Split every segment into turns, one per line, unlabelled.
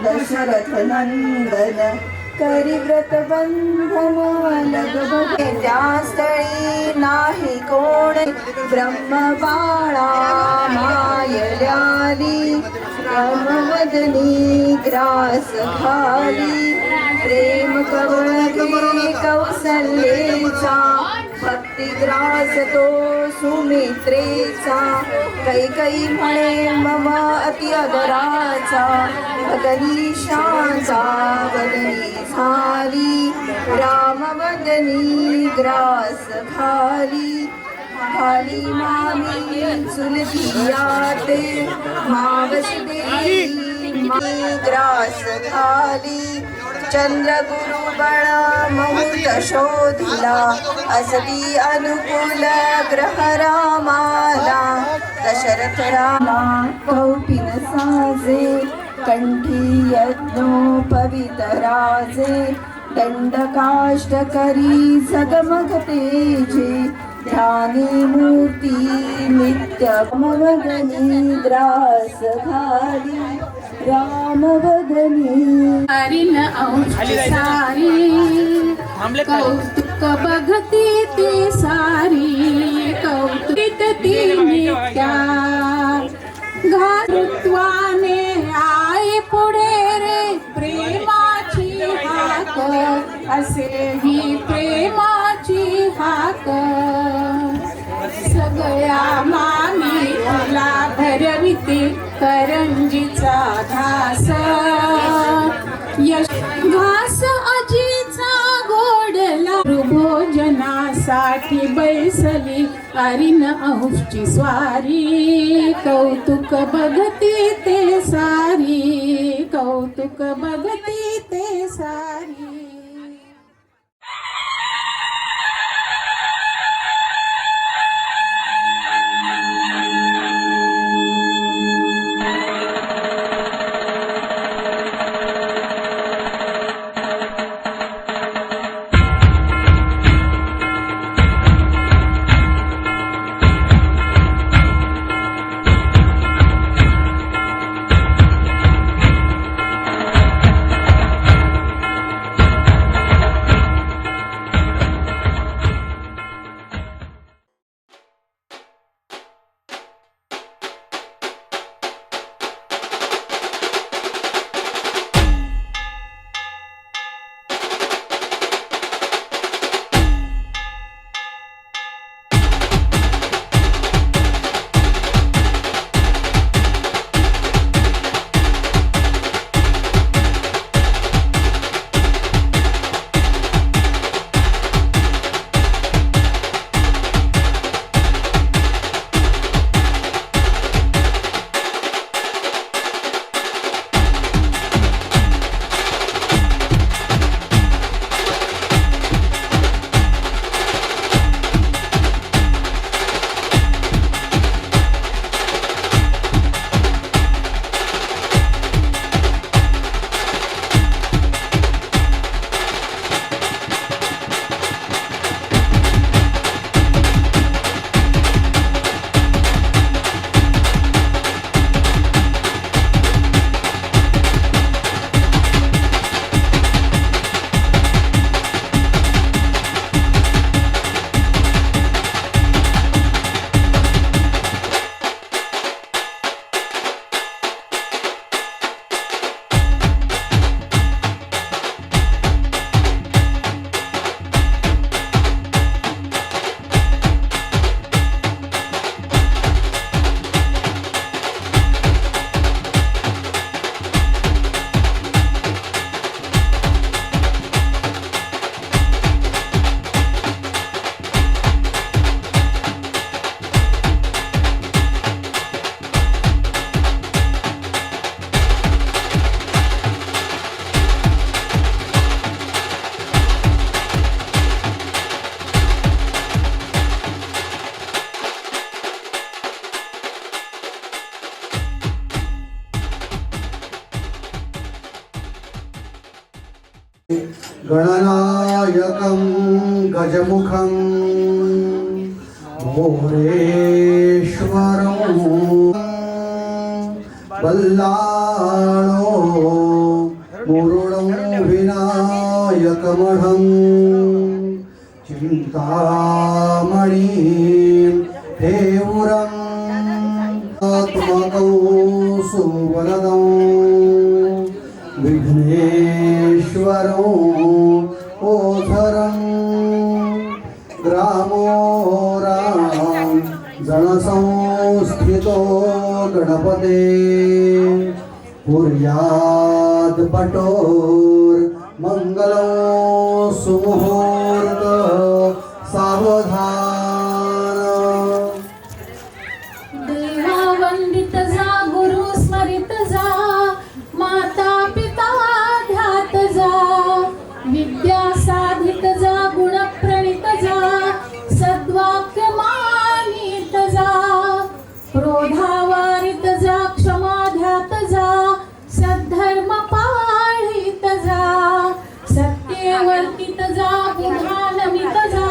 दशरथ नंदन करी व्रत बंधन लगभगे त्या स्थळी नाही कोण ब्रह्म बाळा मायल्याली ब्रह्मवदनी ग्रास घाली प्रेम कवळगे कौसल्येचा भक्तिग्रास तो सुमित्रेचा कैकई म्हणे मम अति आदराचा भगनीशांचा वदनी झाली रामवदनी ग्रास घाली घाली मामी चुलतियाते मावसदेवी ग्रास घाली चंद्र गुरु बळ मुहूर्त शोधिला असती अनुकूल ग्रह रामाला दशरथ रामा कौपिन साजे कंठी यज्ञोपवितराजे दंडकाष्ट करी जगमग तेजे ध्यानी मूर्ती नित्य मवदनी ग्रास घाली रामवदनी
हरिन सारी कौतुक बघती ती सारी कौतुक ती नित्या घातृत्वाने आई पुढे रे प्रेमाची हाक असे ही प्रेमाची हाक सगळ्या मामी तुला भरविते करंजीचा घास यश घास अजीचा गोडला भोजनासाठी बैसली अरिन अंशची स्वारी कौतुक बघती ते सारी कौतुक बघती ते सारी
गणनायकं गजमुखं मोरेश्वरं बल्लाळो मुरुडं विनायकमढं चिन्तामणिं हेवुरं आत्मकं सुवरदं विघ्नेश्वरो ओझरं ग्रामो राम जनसंस्थितो गणपते कुर्याद् पटोर मंगलं सुमुहूर्त सावधान
देवा वंदित जा, गुरु स्मरित जा, माता पिता ध्यात जा, विद्या साधित जा, गुण प्रणित जा, सद्वाक्य मानित जा, क्रोधावारित जा, क्षमा ध्यात जा, सद्धर्म पाळित जा, सत्यवर्तित जा, बुधानमित जा,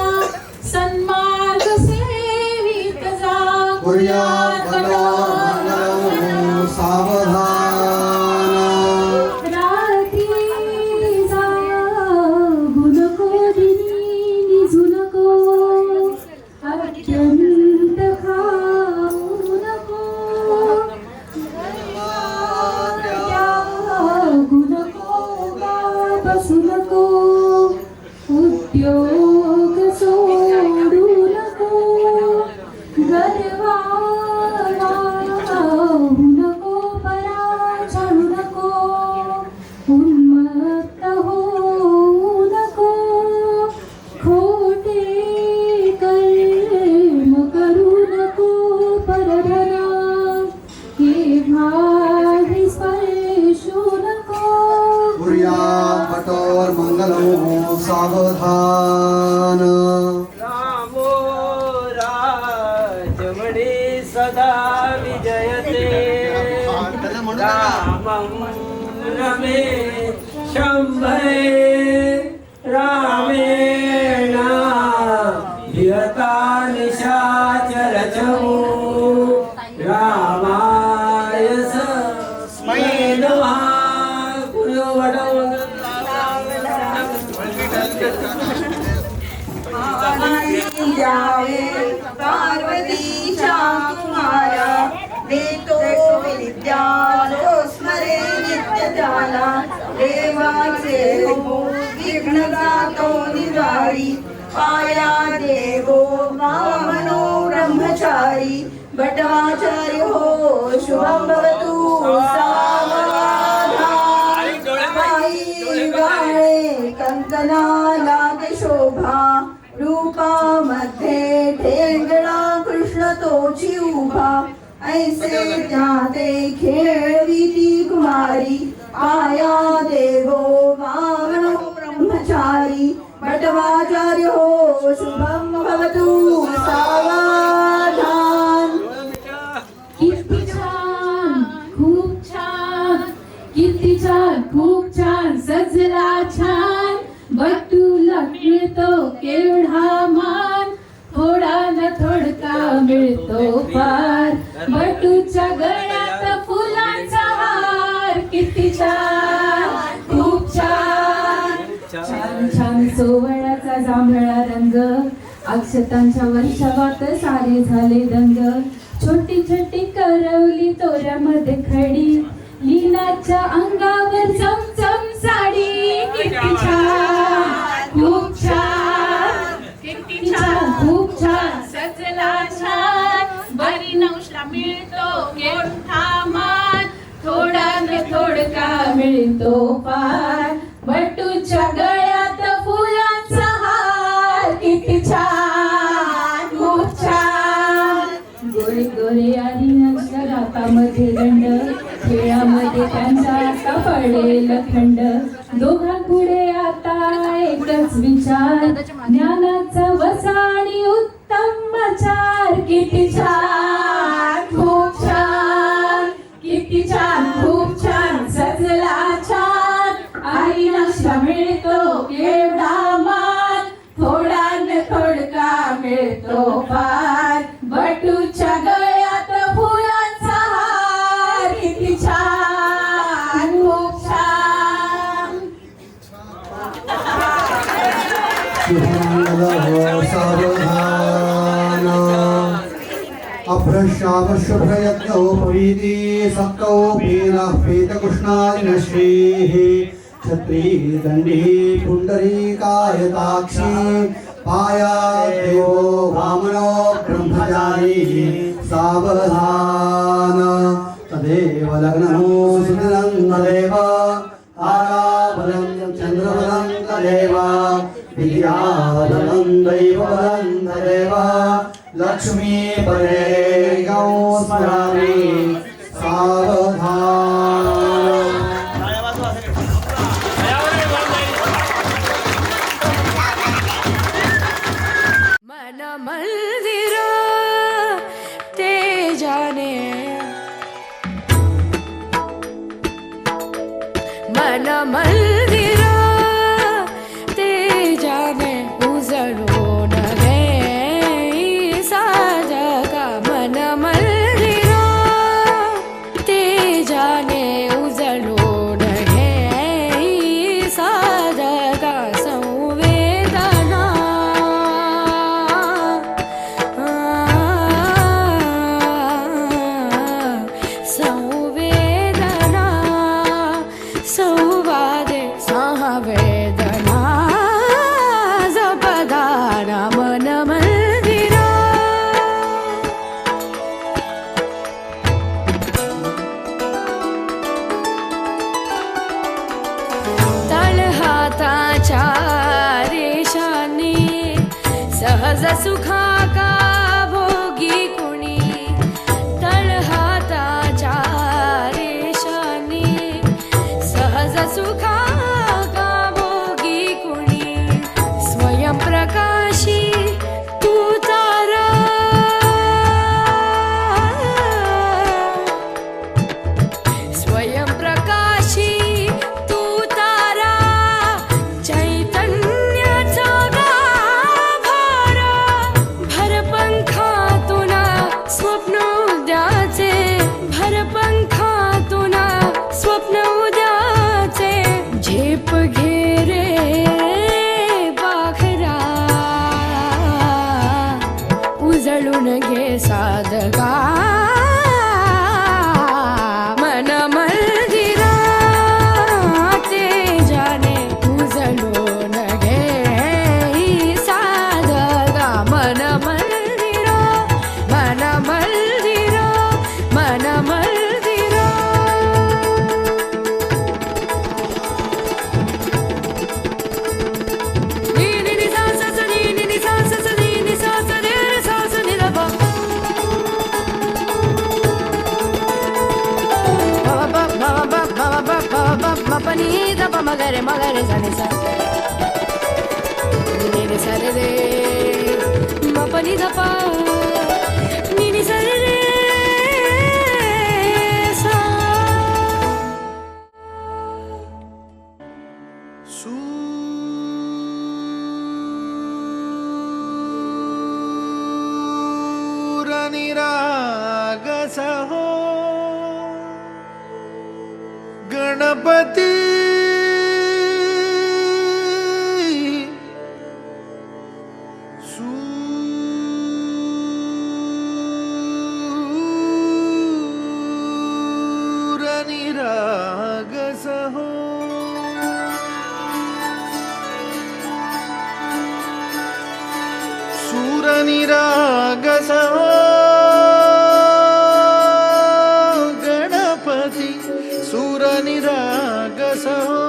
सन्मार्ग सेवित जा,
कुर्याद् मंगलं सावधान
रात्री जागू नको, दिनी निजू नको, अत्यंत खाऊ नको, जागू नको, बसू नको, उद्योग सोडू नको, गर्वाला होऊ नको, पराजू नको, उन्मत्त होऊ नको, खोटे कर्म करू नको, परधना केव्हाही स्पर्शू नको.
कुर्याद् पटोर मंगलं सावधान
रामो राजमणे सदा विजयते रामं रमे शंभरे रामेण धियता निशाचरचो रामाय तस्मै नमः.
जावे पार्वतीच्या कुमारा देतो विद्या जो स्मरे नित्य त्याला देवाचे हो विघ्न जातो निवारी पाया देवो वामनो ब्रह्मचारी बटवाचार्य हो शुभं भवतु सावधान पायी वाळे कंकना लागे शोभा रूपामध्ये ठेंगणा कृष्ण तोची उभा ऐसे त्या ते खेळवी ती कुमारी पाया देवो वामनो ब्रह्मचारी बटवाचार्य हो शुभं भवतु सावधान.
किती छान, खूप छान, किती छान, खूप छान, सजला छान, बटूला मिळतो केवढा मान, थोडा न थोडका मिळतो फार, बटूच्या गळ्यात फुलांचा हार. किती छान, खूप छान, छान छान सोवळ्याचा जांभळा रंग, अक्षतांच्या वर्षावात सारे झाले दंग, छोटी छोटी करवली तोऱ्यामध्ये खडी, लीलाच्या अंगावर चमचम साडी. किती छान, खूप छान, किती छान, खूप छान, सजला छान, बरी नवशला मिळतो केवढा मान, थोडा न थोडका मिळतो फार, बटूच्या गळ्यात फुलांचा हार. किती छान, खूप छान, गोरे गोरे आदिनाच्या रातामध्ये दंड, खेळामध्ये त्यांचा असा पडेल खंड, दोघांपुढे आता एकच विचार, ज्ञानाचा वसा आणि उत्तम आचार. किती छान, खूप छान, किती छान, खूप छान, सजला छान, आई नक्षा बटूचा मिळतो केवढा मान, थोडा न थोडका मिळतो फार. बटूच्या गळ्यात फुलांचा हार, किती छान, खूप छान.
शुभमंगल सावधान अभ्रश्यामशुभ्रयज्ञोपवीति सक्कौपीनः छत्री दंडी पुंडरीकायताक्षी पायादेवो वामनो ब्रह्मचारी सावधान तदेव लग्नमो सुदिनं तदेव ताराबलं चन्द्रबलं तदेव विद्याबलं दैवबलं तदेव लक्ष्मी परे गौ स्मरामि सावधान.
मन मंदिर ते जाने, मन मंदिर ते जाने उजळून गे साजगा. मन मंदिर ते जाने उजळून गे साजगा. संवेदना संवेदना संवादे संवेदना जपदाना मन मंदिरा. तळहाताच्या रेषांनी सहज सुखा का भोगी कुणी. तळहाताच्या रेषांनी सहज सुखा का भोगी कुणी. स्वयंप्रकाशी तू तारा, स्वयंप्रकाशी तू तारा. चैतन्याचा गाभार भरपंखातून स्वप्न उद्याचे, भरपंखातून स्वप्न उद्याचे. झेप घे रे बाखरा, उजळून घे साधगा. मन मंदिरा ते जाने उजळून घे साधगा. मन मंदिरा, मन मंदिरा, मन मंदिरा. नी नी नी सा सा सा नी नी नी सा सा सा नी नी सा सा रे रे सा सा नी रा बा. ba ba ba ba ba ba ba ba ba pa ni da pa ma ga re sa ni sa. Ni ni sa re re ma pa ni da pa ni ni sa re re sa.
सूरनिरागसहो Ganpati सूरनिरागसहो सूरनिरागसहो Ganpati सूरनिरागसहो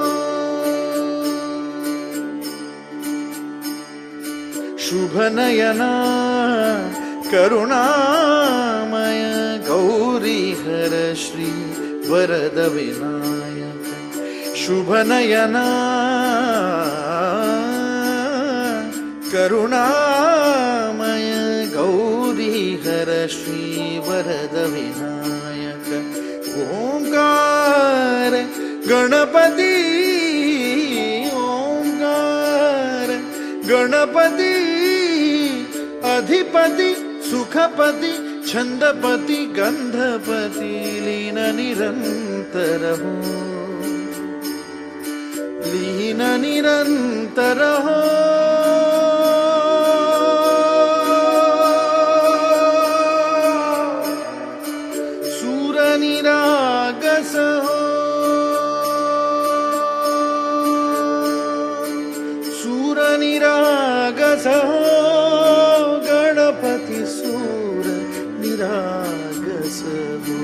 शुभनयना करुणामय गौरीहर श्री वरद विनायक शुभनयना करुणामय गौरीहर श्री वरद विनायक ओंकार गणपती गणपती अधिपती सुखपती छंदपती गंधपती लीन निरंतर हो लीन निरंतर हो सूर निरागस हो सूर निरागस हो गणपती सूर निरागस हो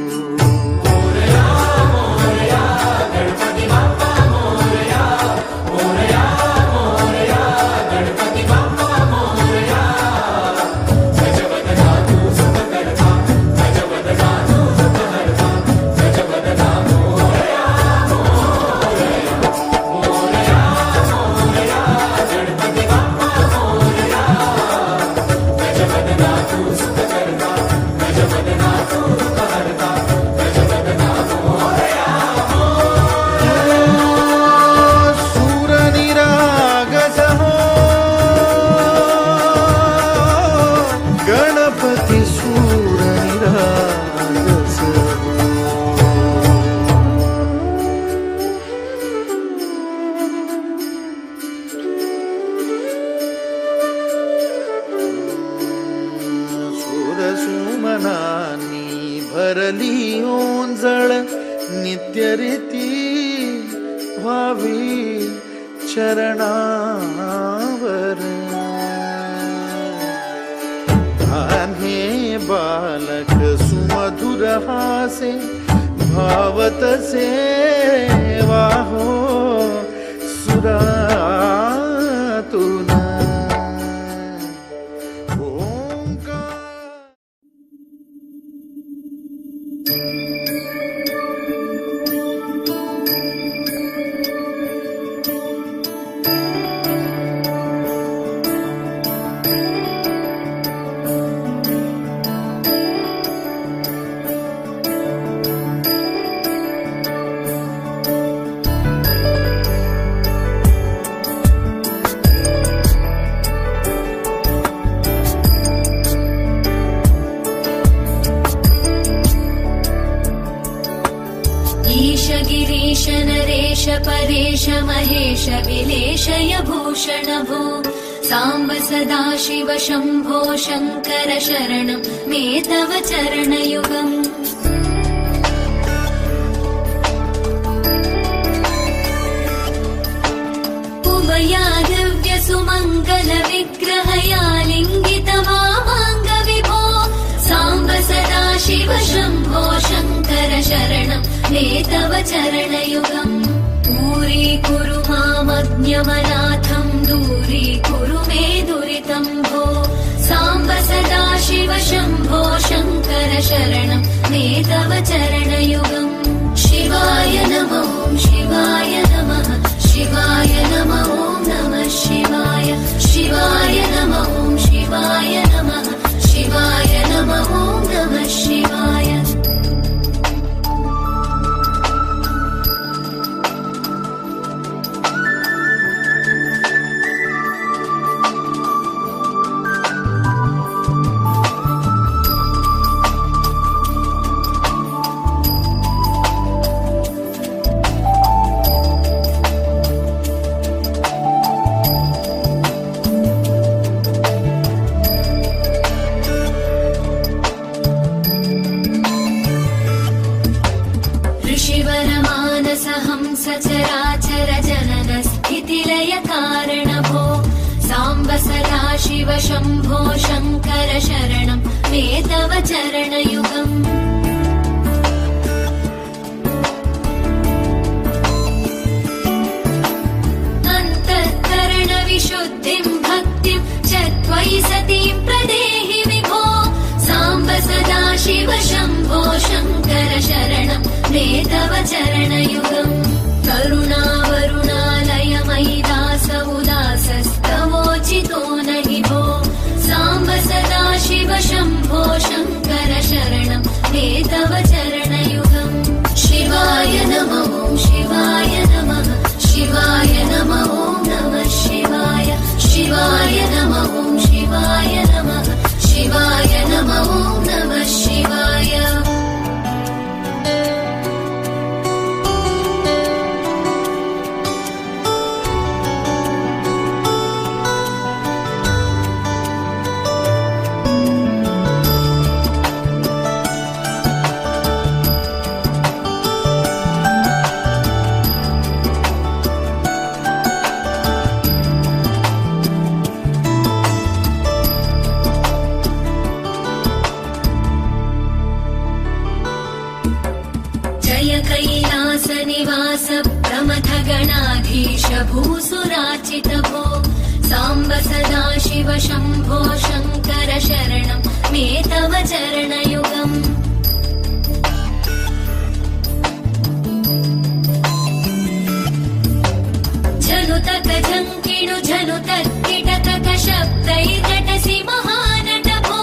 सुमनानी भरली ओंजळ नित्य रीती व्हावी चरणावर आन्हे बालक सुमधुर हासे भावतसे वाहो सुरातून
गिरीश नरेश परेश महेश विलेशय भूषण भो सांब सदाशिव शंभो शंकर शरणं मे तव चरणयुगम् उमया दिव्य सुमंगल विग्रहया लिंगित वामांग विभो सांब सदाशिव शंभो शंकर शरणं मे तव चरणयुगम् दूरीकुरु मामज्ञमनाथं दूरीकुरु मे दुरितं भो सांब सदाशिव शंभो शंकर शरणं मे तव चरणयुगम् शिवाय नमः शिवाय नमः शिवाय नमः नमः शिवाय शिवाय नमः शिवाय नमः शिवाय नमः नमः शिवाय सचराचर जनन स्थितिलय कारण भो सांब सदाशिव शंभो शंकर शरणं मे तव चरणयुगम् अन्तःकरण विशुद्धिं भक्तिं च त्वयि सतीं प्रदेहि विभो सांब सदाशिव शंभो शंकर शरणं मे तव चरणयुगम् करुणावरुणालय मयि दास उदासस्तवोचितो नहि भो सांब सदाशिव शंभो शंकर शरणं मे शिव शम्भो शङ्कर शरणं मे तव चरणयुगम् झनुतक झङ्किणु झनुतक्किटकक शब्दैर्जटसि महानटभो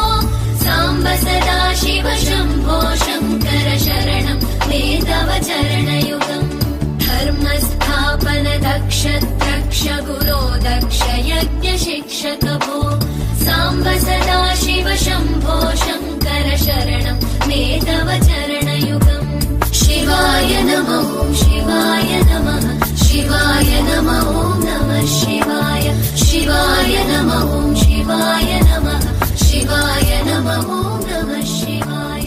साम्ब सदा शिव शम्भो शङ्कर शरणं मे तव चरणयुगम् धर्मस्थापन दक्ष द्रक्ष गुरो दक्ष यज्ञ शिक्षक भो साम्ब सदा शिव शम्भो शङ्कर शरणं मे तव चरणयुगम् शिवाय नमः शिवाय नमः शिवाय नमः नमः शिवाय शिवाय नमः शिवाय नमः शिवाय नमः नमः शिवाय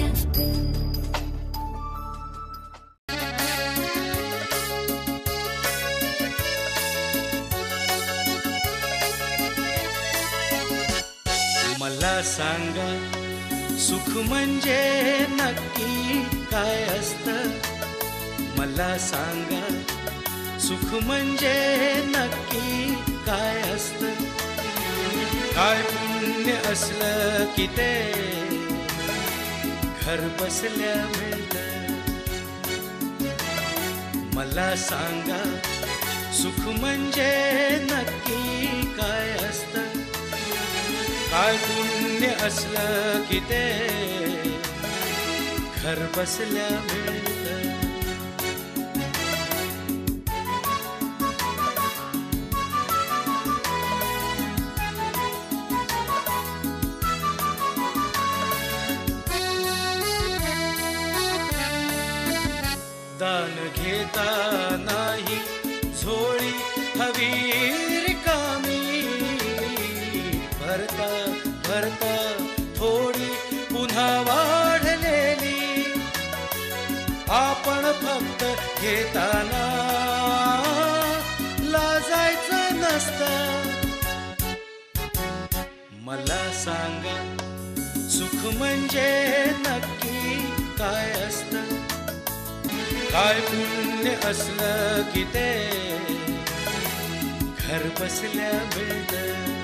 मला सांगा सुख म्हणजे नक्की काय असतं मला सांगा सुख म्हणजे नक्की काय असतं काय पुण्य असलं की ते घर बसल्या मिळतं मला सांगा सुख म्हणजे नक्की काय असतं काय पुण्य असलं की ते घर बसल्या मिळतं दान घेता नाही झोळी हवी रिकामी भरता भरता थोडी पुन्हा वाढलेली आपण फक्त घेताना लाजायचं नसतं मला सांगा सुख म्हणजे नक्की काय असतं काय पुण्य असलं की ते घर बसल्या मिळतं